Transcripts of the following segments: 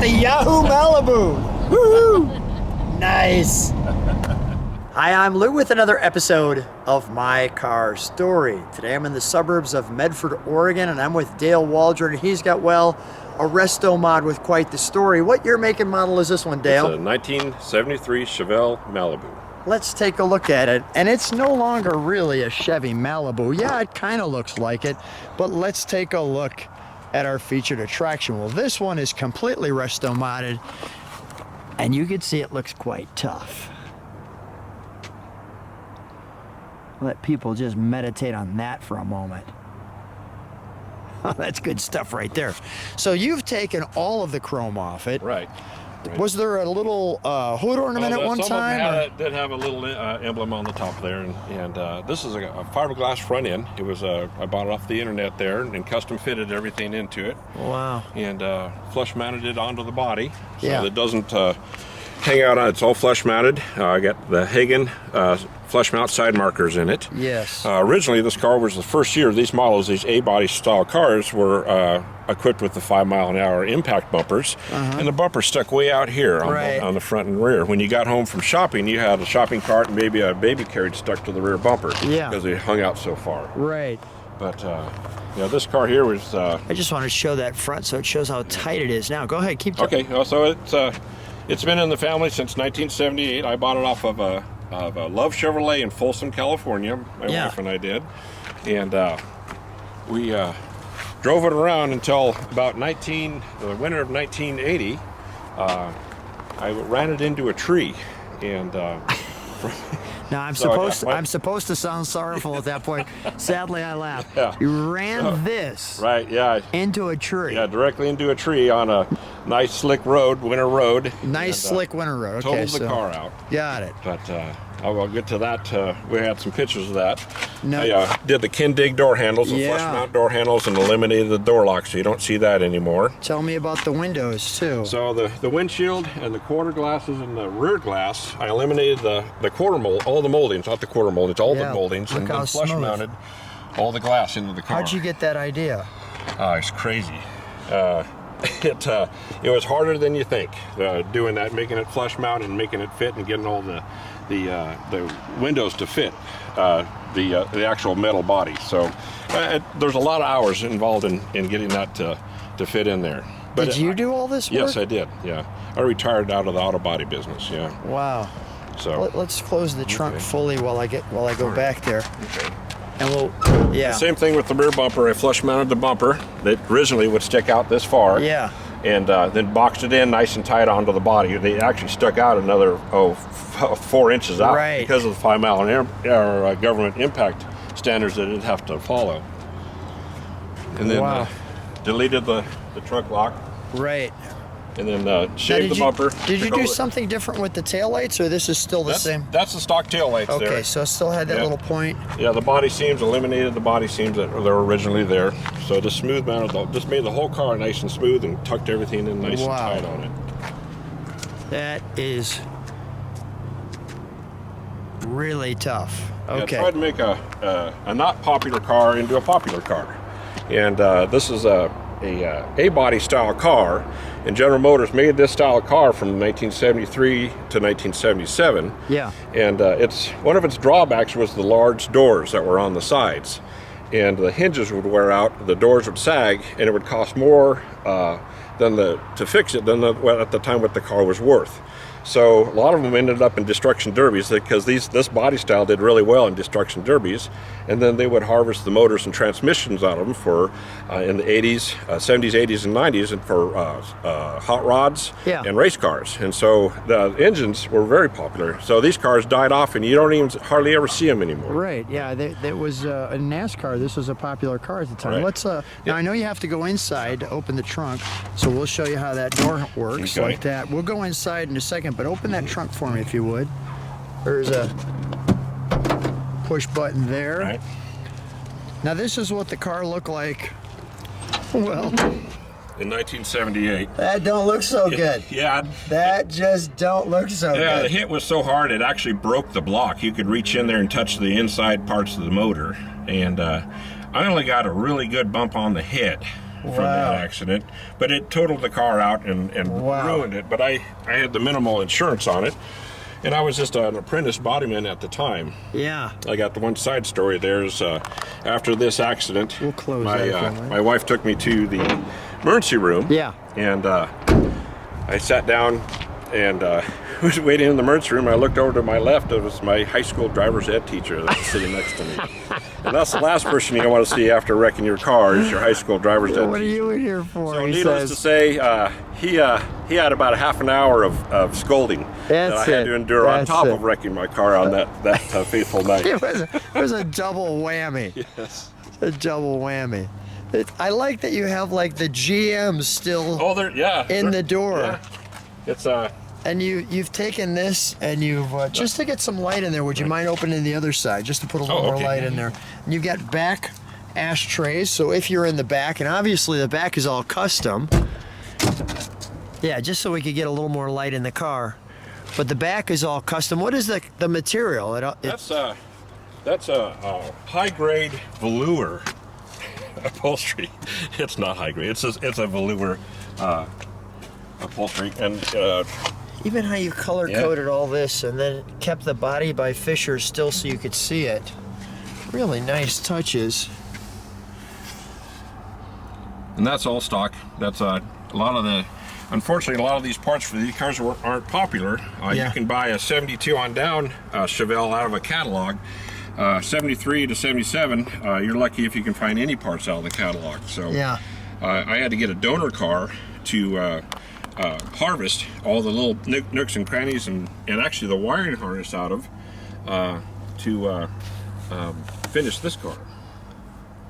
a Yahoo Malibu. Woohoo! Nice. Hi, I'm Lou with another episode of My Car Story. Today I'm in the suburbs of Medford, Oregon, and I'm with Dale Waldron. He's got, well, a resto mod with quite the story. What year, make, and model is this one, Dale? It's a 1973 Chevelle Malibu. Let's take a look at it. And it's no longer really a Chevy Malibu. Yeah, it kind of looks like it, but let's take a look at our featured attraction. Well, this one is completely resto modded, and you can see it looks quite tough. Let people just meditate on that for a moment. Oh, that's good stuff right there. So you've taken all of the chrome off it. Right. Was there a little hood ornament at one time? It did have a little emblem on the top there, and this is a fiberglass front end. It was I bought it off the internet there and custom fitted everything into it. Wow. And flush mounted it onto the body, so yeah, it doesn't hang out on. It's all flush mounted. I got the Hagen flush mount side markers in it. Yes. Originally, this car was the first year. These models, these A-body style cars, were equipped with the 5-mile-an-hour impact bumpers, and the bumper stuck way out here on the front and rear. When you got home from shopping, you had a shopping cart and maybe a baby carriage stuck to the rear bumper, because they hung out so far. Right. But you know, this car here was. I just want to show that front so it shows how tight it is. Now, go ahead, keep talking. Okay. So it's been in the family since 1978. I bought it off of a Love Chevrolet in Folsom, California. My wife and I did, and we drove it around until about the winter of 1980. I ran it into a tree, and now I'm supposed to sound sorrowful at that point. Sadly, I laughed. Yeah. You ran this into a tree. Yeah, directly into a tree on a nice slick road, winter road. Nice slick winter road. Okay, totaled the car out. Got it. But I'll get to that. We had some pictures of that. No. I did the Kindig door handles, the flush mount door handles, and eliminated the door lock, so you don't see that anymore. Tell me about the windows too. So the windshield and the quarter glasses and the rear glass, I eliminated the quarter mold, all the moldings, not the quarter moldings, all the moldings, and then flush mounted all the glass into the car. How'd you get that idea? It's crazy. It was harder than you think, doing that, making it flush mount and making it fit and getting all the windows to fit the actual metal body. So there's a lot of hours involved in getting that to fit in there. But did you do all this work? Yes, I did. Yeah, I retired out of the auto body business. Yeah. Wow. So let's close the trunk fully while I go back there. Okay. And the same thing with the rear bumper. I flush mounted the bumper that originally would stick out this far. Yeah. And then boxed it in nice and tight onto the body. They actually stuck out another 4 inches out because of the 5-mile-an-hour government impact standards that it'd have to follow. And then deleted the trunk lock. Right. And then shaved the bumper. Did you do something different with the taillights, or this is still the same? That's the stock taillights there. Okay, so it still had that little point. Yeah, the body seams, eliminated the body seams that were originally there. So just smooth mounted, just made the whole car nice and smooth and tucked everything in nice and tight on it. That is really tough. Okay. Yeah, I tried to make a not popular car into a popular car. And this is a A-body style car, and General Motors made this style of car from 1973 to 1977. Yeah. And it's one of its drawbacks was the large doors that were on the sides, and the hinges would wear out, the doors would sag, and it would cost more to fix it than at the time what the car was worth. So a lot of them ended up in destruction derbies because this body style did really well in destruction derbies, and then they would harvest the motors and transmissions out of them for in the 80s, 70s, 80s, and 90s, and for hot rods and race cars. And so the engines were very popular. So these cars died off, and you don't even hardly ever see them anymore. Right. Yeah. That was in NASCAR. This was a popular car at the time. Right. Let's. Now I know you have to go inside to open the trunk, so we'll show you how that door works like that. We'll go inside in a second. But open that trunk for me if you would. There's a push button there. Right. Now this is what the car looked like. Well, in 1978. That don't look so good. Yeah. That just don't look so good. Yeah, the hit was so hard it actually broke the block. You could reach in there and touch the inside parts of the motor. And I only got a really good bump on the hit. from that accident. But it totaled the car out and ruined it. But I had the minimal insurance on it. And I was just an apprentice bodyman at the time. Yeah. I got the one side story. There's after this accident, we'll close my wife took me to the emergency room. Yeah. And I sat down and was waiting in the emergency room. I looked over to my left. It was my high school driver's ed teacher that was sitting next to me. And that's the last person you want to see after wrecking your car is your high school driver's ed teacher. What are you in here for? So needless to say, he had about a half an hour of scolding that I had to endure on top of wrecking my car on that fateful night. It was a double whammy. Yes. A double whammy. I like that you have like the GM still in the door. Yeah. It's And you've taken this and you've just to get some light in there. Would you mind opening the other side just to put a little more light in there? And you've got back ashtrays, so if you're in the back, and obviously the back is all custom. Yeah, just so we could get a little more light in the car. But the back is all custom. What is the material? That's a high grade velour upholstery. It's not high grade. It's a velour upholstery, and even how you color coded all this and then kept the body by Fisher still so you could see it. Really nice touches. And that's all stock. That's a lot of the. Unfortunately, a lot of these parts for these cars aren't popular. You can buy a 72 on down Chevelle out of a catalog. 73 to 77, you're lucky if you can find any parts out of the catalog. So I had to get a donor car to harvest all the little nooks and crannies and actually the wiring harness out of to finish this car.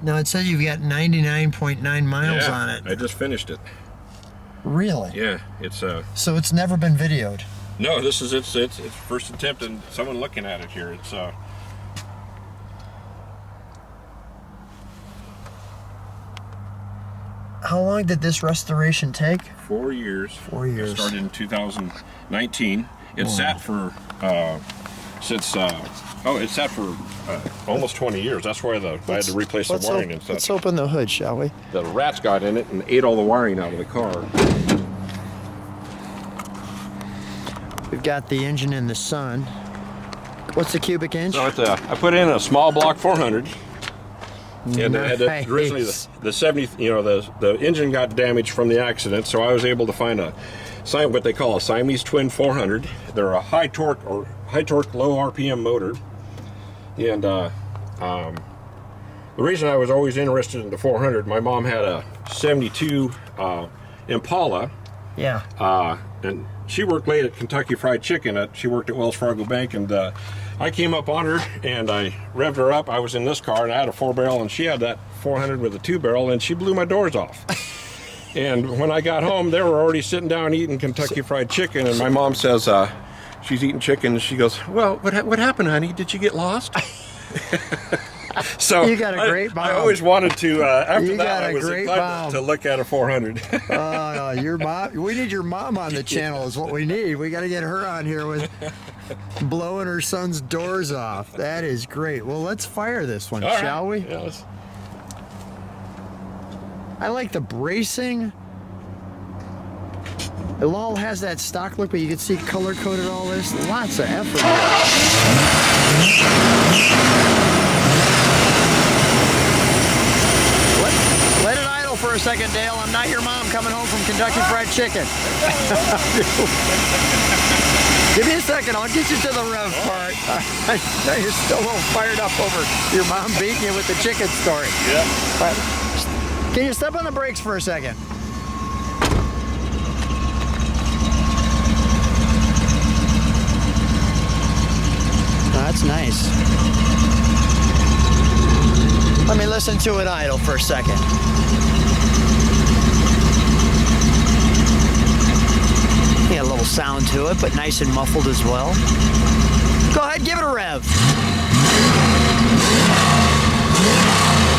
Now it says you've got 99.9 miles on it. I just finished it. Really? Yeah, it's so it's never been videoed. No, this is its first attempt and someone looking at it here. It's How long did this restoration take? 4 years. 4 years. It started in 2019. It sat for it sat for almost 20 years. That's why I had to replace the wiring and such. Let's open the hood, shall we? The rats got in it and ate all the wiring out of the car. We've got the engine in the sun. What's the cubic inch? So I put in a small block 400. And originally the 70, the engine got damaged from the accident, so I was able to find what they call a Siamese twin 400. They're a high torque, low RPM motor. And the reason I was always interested in the 400, my mom had a 72 Impala. Yeah. And she worked late at Kentucky Fried Chicken. She worked at Wells Fargo Bank, and I came up on her and I revved her up. I was in this car and I had a 4-barrel and she had that 400 with a 2-barrel and she blew my doors off. And when I got home, they were already sitting down eating Kentucky Fried Chicken, and my mom says, she's eating chicken, and she goes, "Well, what happened, honey? Did you get lost?" So you got a great mom. I always wanted to. After you that, I was excited to look at a 400. Your mom. We need your mom on the channel. Is what we need. We got to get her on here with blowing her son's doors off. That is great. Well, let's fire this one, shall we? Yeah, let's. I like the bracing. It all has that stock look, but you can see color coded all this. Lots of effort here. Let it idle for a second, Dale. I'm not your mom coming home from Kentucky Fried Chicken. Give me a second. I'll get you to the rev part. I know you're still a little fired up over your mom beating you with the chicken story. Yeah. But can you step on the brakes for a second? That's nice. Let me listen to it idle for a second. Yeah, a little sound to it, but nice and muffled as well. Go ahead, give it a rev. A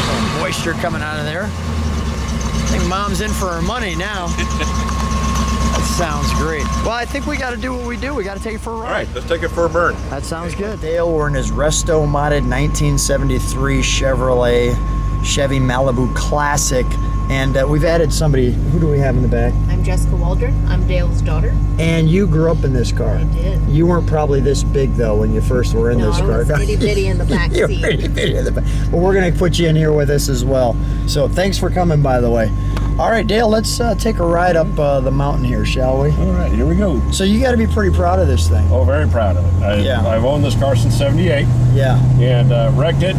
little moisture coming out of there. I think Mom's in for her money now. That sounds great. Well, I think we got to do what we do. We got to take it for a ride. All right, let's take it for a burn. That sounds good. Dale, we're in his resto modded 1973 Chevy Malibu Classic And we've added somebody. Who do we have in the back? I'm Jessica Waldron. I'm Dale's daughter. And you grew up in this car. I did. You weren't probably this big though when you first were in this car. No, I was itty bitty in the back You were seat. itty bitty in the back. But we're gonna put you in here with us as well. So thanks for coming, by the way. All right, Dale, let's take a ride up the mountain here, shall we? All right, here we go. So you got to be pretty proud of this thing. Oh, very proud of it. Yeah. I've owned this car since '78 Yeah. and wrecked it,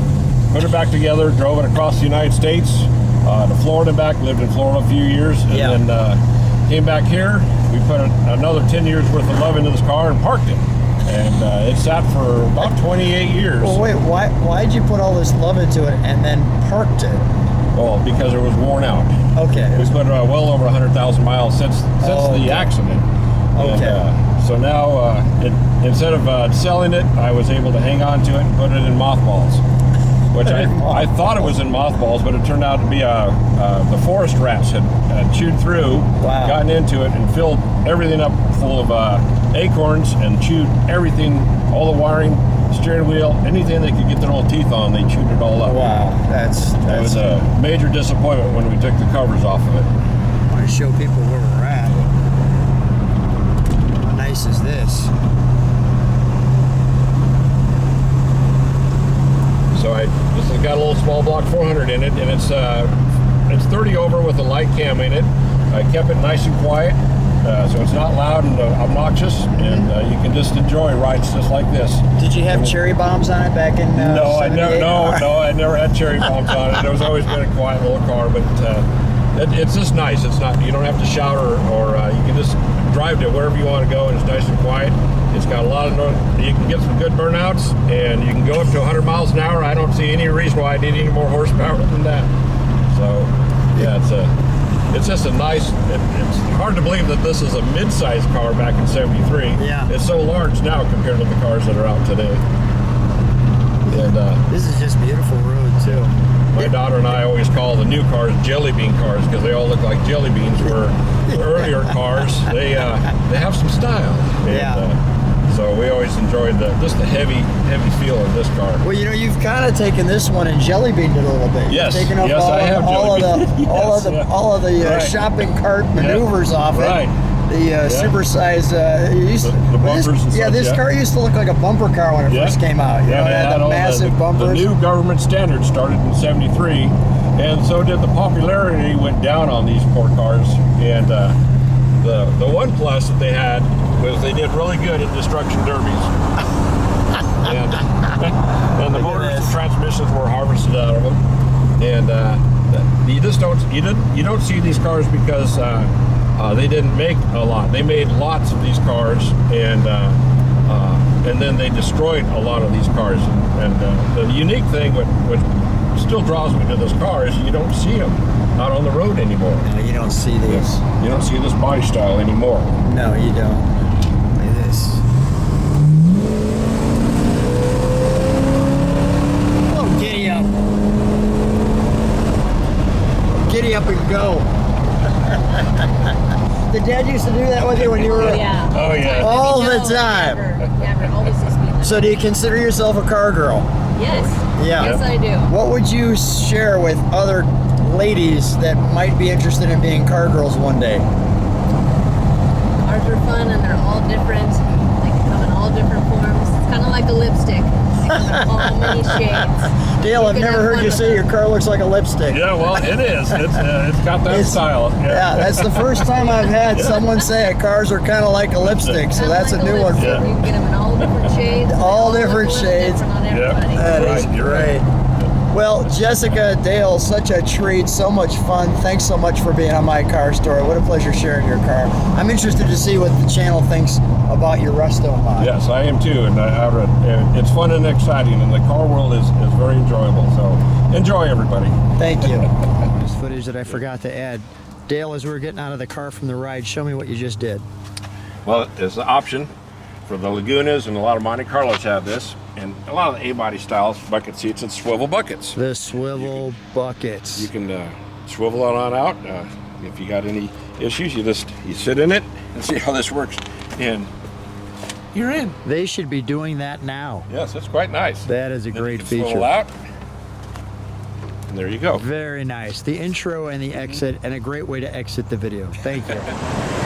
put it back together, drove it across the United States, to Florida back, lived in Florida a few years, and Yeah. then came back here. We put another 10 years worth of love into this car and parked it. And it sat for about 28 years. Well, wait, why'd you put all this love into it and then parked it? Well, because it was worn out. Okay. We put well over 100,000 miles since okay. the accident. Okay. And, so now, instead of selling it, I was able to hang on to it and put it in mothballs. Which I thought it was in mothballs, but it turned out to be the forest rats had chewed through, Wow. gotten into it, and filled everything up full of acorns and chewed everything, all the wiring, steering wheel, anything they could get their little teeth on, they chewed it all up. Wow, That was a major disappointment when we took the covers off of it. I want to show people where we're at. How nice is this? So this has got a little small block 400 in it, and it's 30 over with a light cam in it. I kept it nice and quiet, so it's not loud and obnoxious, and you can just enjoy rides just like this. Did you have cherry bombs on it back in No, I 78? never had cherry bombs on it. It was always been a quiet little car, but it's just nice. It's not, you don't have to shout or you can just drive to wherever you want to go, and it's nice and quiet. It's got a lot of you can get some good burnouts, and you can go up to 100 miles an hour. I don't see any reason why I need any more horsepower than that. So yeah, it's just a nice. It's hard to believe that this is a mid-sized car back in '73. Yeah. It's so large now compared to the cars that are out today. And This is just beautiful road too. my daughter and I always call the new cars jelly bean cars because they all look like jelly beans. Where the earlier cars, they have some style. And, Yeah. so we always enjoyed just the heavy feel of this car. Well, you know, you've kind of taken this one and jelly beaned it a little bit. Yes. You've taken up Yes, I have all of jelly the beaned. all of the Right. shopping cart maneuvers off it. Right. The supersized. The bumpers and yeah, such, this yeah. car used to look like a bumper car when it Yeah. first came out. You know, they it had the all massive the bumpers. new government standards started in '73, and so did the popularity went down on these poor cars. And the one plus that they had was they did really good at destruction derbies. and the motors and transmissions were harvested out of them. And you just don't see these cars because they didn't make a lot. They made lots of these cars, and then they destroyed a lot of these cars. And the unique thing, which still draws me to this car, is you don't see them out on the road anymore. No, you don't see these. You don't see this body style anymore. No, you don't. Look at this. Oh, giddy up. Giddy up and go. Did Dad used to do that with you when you were... Yeah. Oh, yeah. All the No, time. Never. Always used to be. So do you consider yourself a car girl? Yes. Yeah. Yes, I do. What would you share with other ladies that might be interested in being car girls one day? Cars are fun, and they're all different. They can come in all different forms. It's kind of like a lipstick. They come in all many shades. Dale, I've can never have heard fun you with say them. your car looks like a lipstick. Yeah, well, it is. It's got that style. Yeah, that's the first time I've had someone say cars are kind of like a lipstick, so Kinda that's like a new one for lipstick. me. You can get them in all different shades. and All they different look a little shades. different on Yep. everybody. That is Right, you're great. right. Well, Jessica, Dale, such a treat, so much fun. Thanks so much for being on My Car Story. What a pleasure sharing your car. I'm interested to see what the channel thinks about your Rusto mod. Yes, I am too, and it's fun and exciting, and the car world is very enjoyable. So enjoy, everybody. Thank you. This footage that I forgot to add. Dale, as we were getting out of the car from the ride, show me what you just did. Well, it's an option for the Lagunas, and a lot of Monte Carlos have this, and a lot of the A-body styles, bucket seats and swivel buckets. The swivel buckets. You can swivel it on out. If you got any issues, you sit in it and see how this works, and you're in. They should be doing that now. Yes, it's quite nice. That is a Then great you can feature. Swivel out. And there you go. Very nice. The intro and the exit, and a great way to exit the video. Thank you.